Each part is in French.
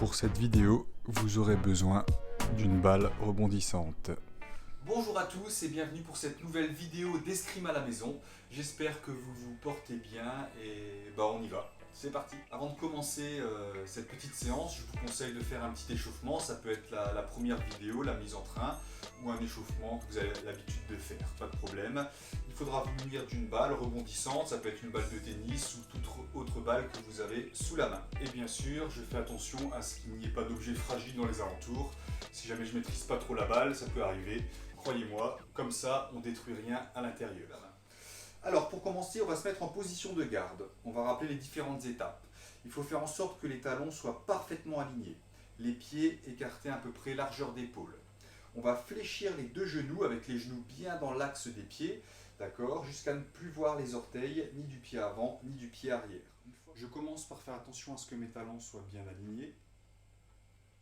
Pour cette vidéo, vous aurez besoin d'une balle rebondissante. Bonjour à tous et bienvenue pour cette nouvelle vidéo d'escrime à la maison. J'espère que vous vous portez bien et on y va. C'est parti. Avant de commencer cette petite séance, je vous conseille de faire un petit échauffement. Ça peut être la première vidéo, la mise en train, ou un échauffement que vous avez l'habitude de faire, pas de problème. Il faudra vous munir d'une balle rebondissante, ça peut être une balle de tennis ou toute autre balle que vous avez sous la main. Et bien sûr, je fais attention à ce qu'il n'y ait pas d'objets fragiles dans les alentours. Si jamais je maîtrise pas trop la balle, ça peut arriver. Croyez-moi, comme ça, on détruit rien à l'intérieur. Alors, pour commencer, on va se mettre en position de garde. On va rappeler les différentes étapes. Il faut faire en sorte que les talons soient parfaitement alignés. Les pieds écartés à peu près largeur d'épaule. On va fléchir les deux genoux avec les genoux bien dans l'axe des pieds, d'accord, jusqu'à ne plus voir les orteils, ni du pied avant, ni du pied arrière. Je commence par faire attention à ce que mes talons soient bien alignés.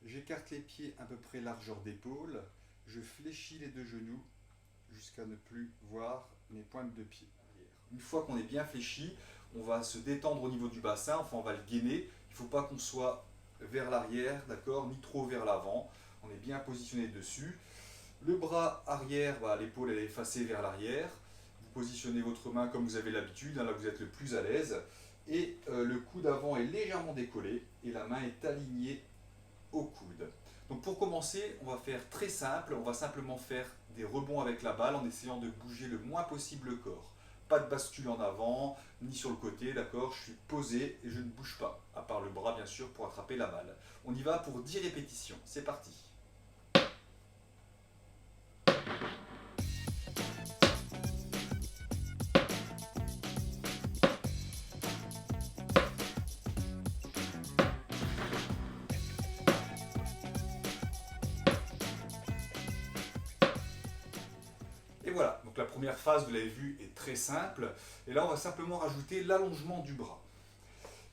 J'écarte les pieds à peu près largeur d'épaule. Je fléchis les deux genoux jusqu'à ne plus voir mes pointes de pied. Une fois qu'on est bien fléchi, on va se détendre au niveau du bassin, enfin on va le gainer. Il ne faut pas qu'on soit vers l'arrière, d'accord, ni trop vers l'avant. On est bien positionné dessus. Le bras arrière, l'épaule elle est effacée vers l'arrière. Vous positionnez votre main comme vous avez l'habitude, là vous êtes le plus à l'aise. Et le coude avant est légèrement décollé et la main est alignée au coude. Donc pour commencer, on va faire très simple, on va simplement faire des rebonds avec la balle en essayant de bouger le moins possible le corps. Pas de bascule en avant, ni sur le côté, d'accord? Je suis posé et je ne bouge pas, à part le bras bien sûr pour attraper la balle. On y va pour 10 répétitions, c'est parti. Et voilà, donc la première phase, vous l'avez vu, est très simple. Et là, on va simplement rajouter l'allongement du bras.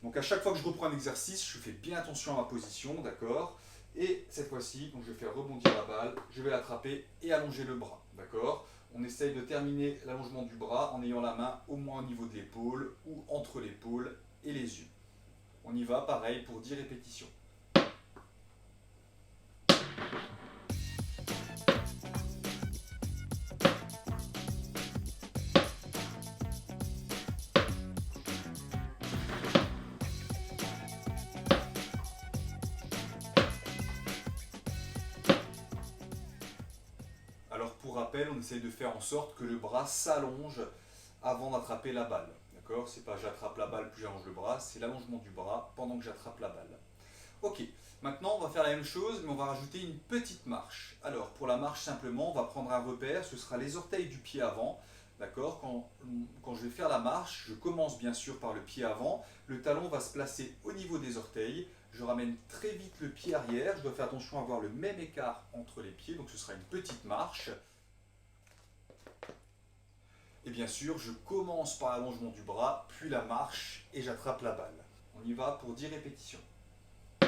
Donc à chaque fois que je reprends un exercice, je fais bien attention à ma position, d'accord? Et cette fois-ci, donc je vais faire rebondir la balle, je vais l'attraper et allonger le bras, d'accord? On essaye de terminer l'allongement du bras en ayant la main au moins au niveau de l'épaule ou entre l'épaule et les yeux. On y va, pareil, pour 10 répétitions. Alors pour rappel, on essaye de faire en sorte que le bras s'allonge avant d'attraper la balle. D'accord? C'est pas j'attrape la balle puis j'allonge le bras, c'est l'allongement du bras pendant que j'attrape la balle. Ok, maintenant on va faire la même chose mais on va rajouter une petite marche. Alors pour la marche simplement, on va prendre un repère, ce sera les orteils du pied avant. D'accord? Quand je vais faire la marche, je commence bien sûr par le pied avant, le talon va se placer au niveau des orteils, je ramène très vite le pied arrière, je dois faire attention à avoir le même écart entre les pieds, donc ce sera une petite marche. Et bien sûr, je commence par l'allongement du bras, puis la marche et j'attrape la balle. On y va pour 10 répétitions. Je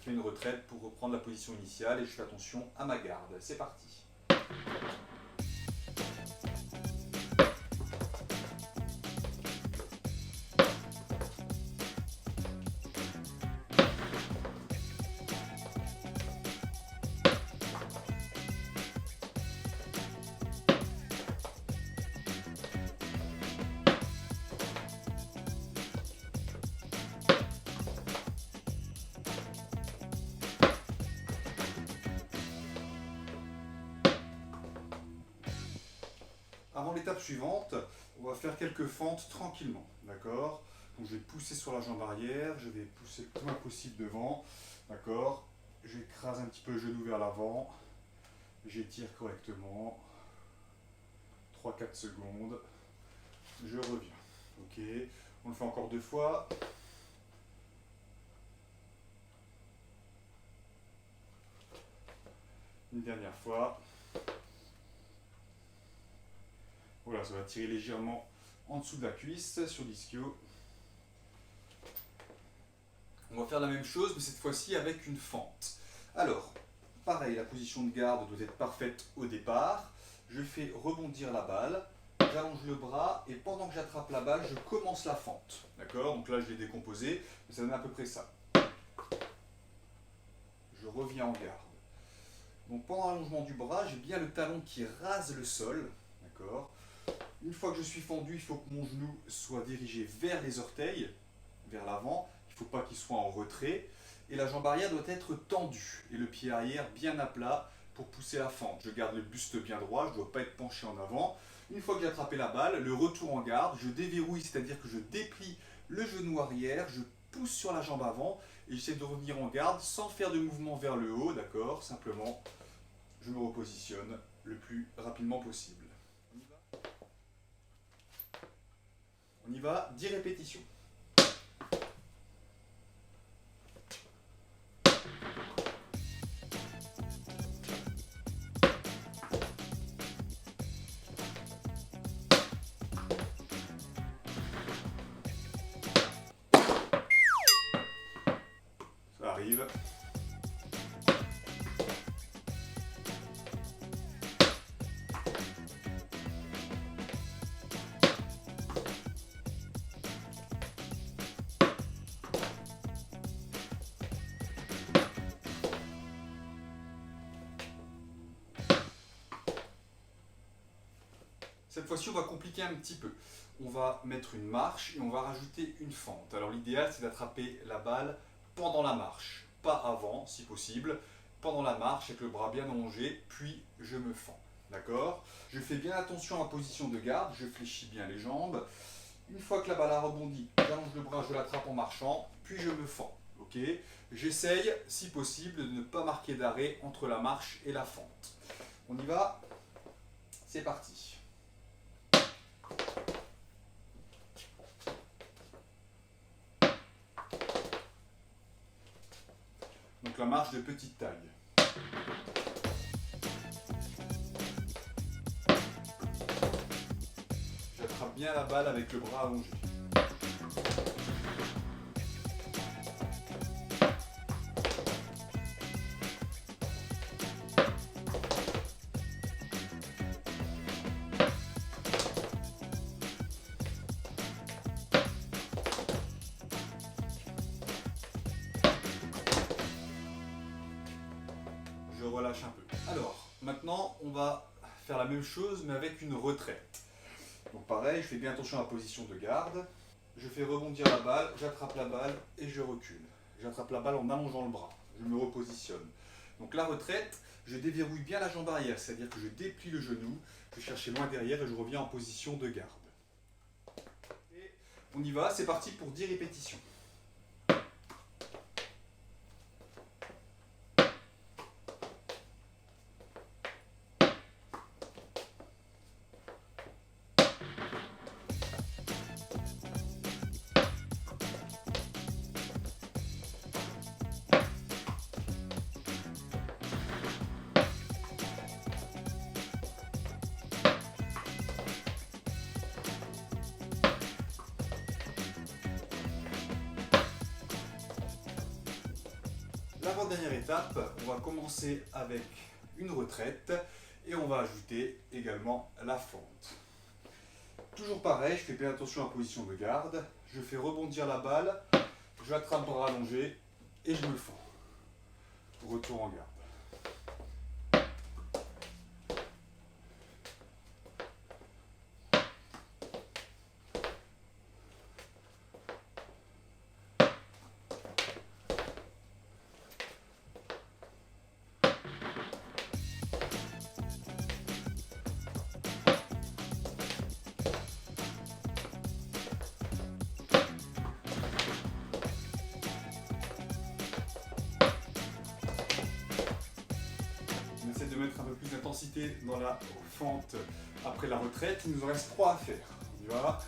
fais une retraite pour reprendre la position initiale et je fais attention à ma garde. C'est parti. Avant l'étape suivante, on va faire quelques fentes tranquillement, d'accord? Donc je vais pousser sur la jambe arrière, je vais pousser le plus loin possible devant, d'accord? J'écrase un petit peu le genou vers l'avant, j'étire correctement, 3-4 secondes, je reviens, ok? On le fait encore 2 fois. Une dernière fois. Voilà, ça va tirer légèrement en dessous de la cuisse sur l'ischio. On va faire la même chose, mais cette fois-ci avec une fente. Alors, pareil, la position de garde doit être parfaite au départ. Je fais rebondir la balle, j'allonge le bras et pendant que j'attrape la balle, je commence la fente. D'accord? Donc là, je l'ai décomposé, mais ça donne à peu près ça. je reviens en garde. Donc pendant l'allongement du bras, j'ai bien le talon qui rase le sol, d'accord. Une fois que je suis fendu, il faut que mon genou soit dirigé vers les orteils, vers l'avant. Il ne faut pas qu'il soit en retrait. Et la jambe arrière doit être tendue et le pied arrière bien à plat pour pousser la fente. Je garde le buste bien droit, je ne dois pas être penché en avant. Une fois que j'ai attrapé la balle, le retour en garde, je déverrouille, c'est-à-dire que je déplie le genou arrière, je pousse sur la jambe avant et j'essaie de revenir en garde sans faire de mouvement vers le haut, d'accord. Simplement, je me repositionne le plus rapidement possible. On y va, 10 répétitions. Ça arrive. Cette fois-ci, on va compliquer un petit peu. On va mettre une marche et on va rajouter une fente. Alors l'idéal, c'est d'attraper la balle pendant la marche, pas avant, si possible. Pendant la marche, avec le bras bien allongé, puis je me fends. D'accord? Je fais bien attention à la position de garde, je fléchis bien les jambes. Une fois que la balle a rebondi, j'allonge le bras, je l'attrape en marchant, puis je me fends. Ok? J'essaye, si possible, de ne pas marquer d'arrêt entre la marche et la fente. On y va? C'est parti. Donc la marche de petite taille. J'attrape bien la balle avec le bras allongé. Je relâche un peu. Alors, maintenant, on va faire la même chose, mais avec une retraite. Donc pareil, je fais bien attention à la position de garde. Je fais rebondir la balle, j'attrape la balle et je recule. J'attrape la balle en allongeant le bras. Je me repositionne. Donc la retraite, je déverrouille bien la jambe arrière, c'est-à-dire que je déplie le genou, je vais chercher loin derrière et je reviens en position de garde. Et on y va, c'est parti pour 10 répétitions. L'avant-dernière étape, on va commencer avec une retraite et on va ajouter également la fente. Toujours pareil, je fais bien attention à la position de garde, je fais rebondir la balle, j'attrape bras allongé et je me fends. Retour en garde. On essaie de mettre un peu plus d'intensité dans la fente après la retraite. Il nous en reste 3 à faire. On y va.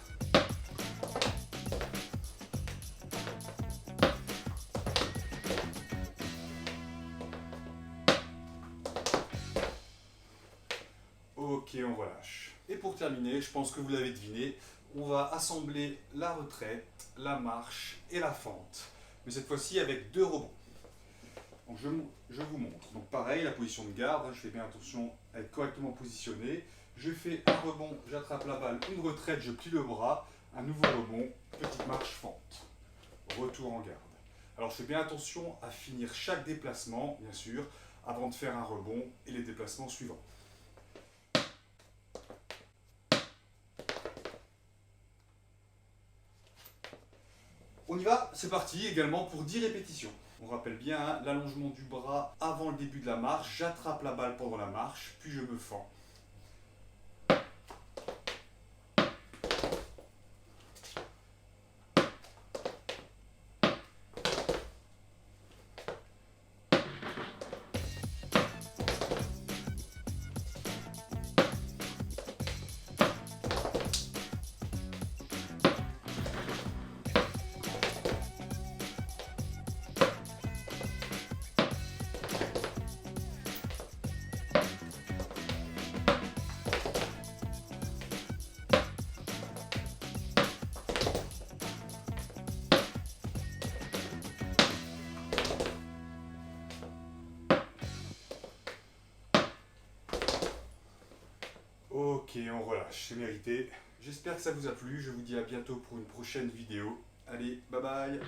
Ok, on relâche. Et pour terminer, je pense que vous l'avez deviné, on va assembler la retraite, la marche et la fente. Mais cette fois-ci avec 2 rebonds. Donc je vous montre. Donc pareil, la position de garde, je fais bien attention à être correctement positionné. Je fais un rebond, j'attrape la balle, une retraite, je plie le bras, un nouveau rebond, petite marche fente. Retour en garde. Alors je fais bien attention à finir chaque déplacement, bien sûr, avant de faire un rebond et les déplacements suivants. On y va, c'est parti également pour 10 répétitions. On rappelle bien hein, l'allongement du bras avant le début de la marche, j'attrape la balle pendant la marche, puis je me fends. Ok, on relâche, c'est mérité. J'espère que ça vous a plu, je vous dis à bientôt pour une prochaine vidéo. Allez, bye bye.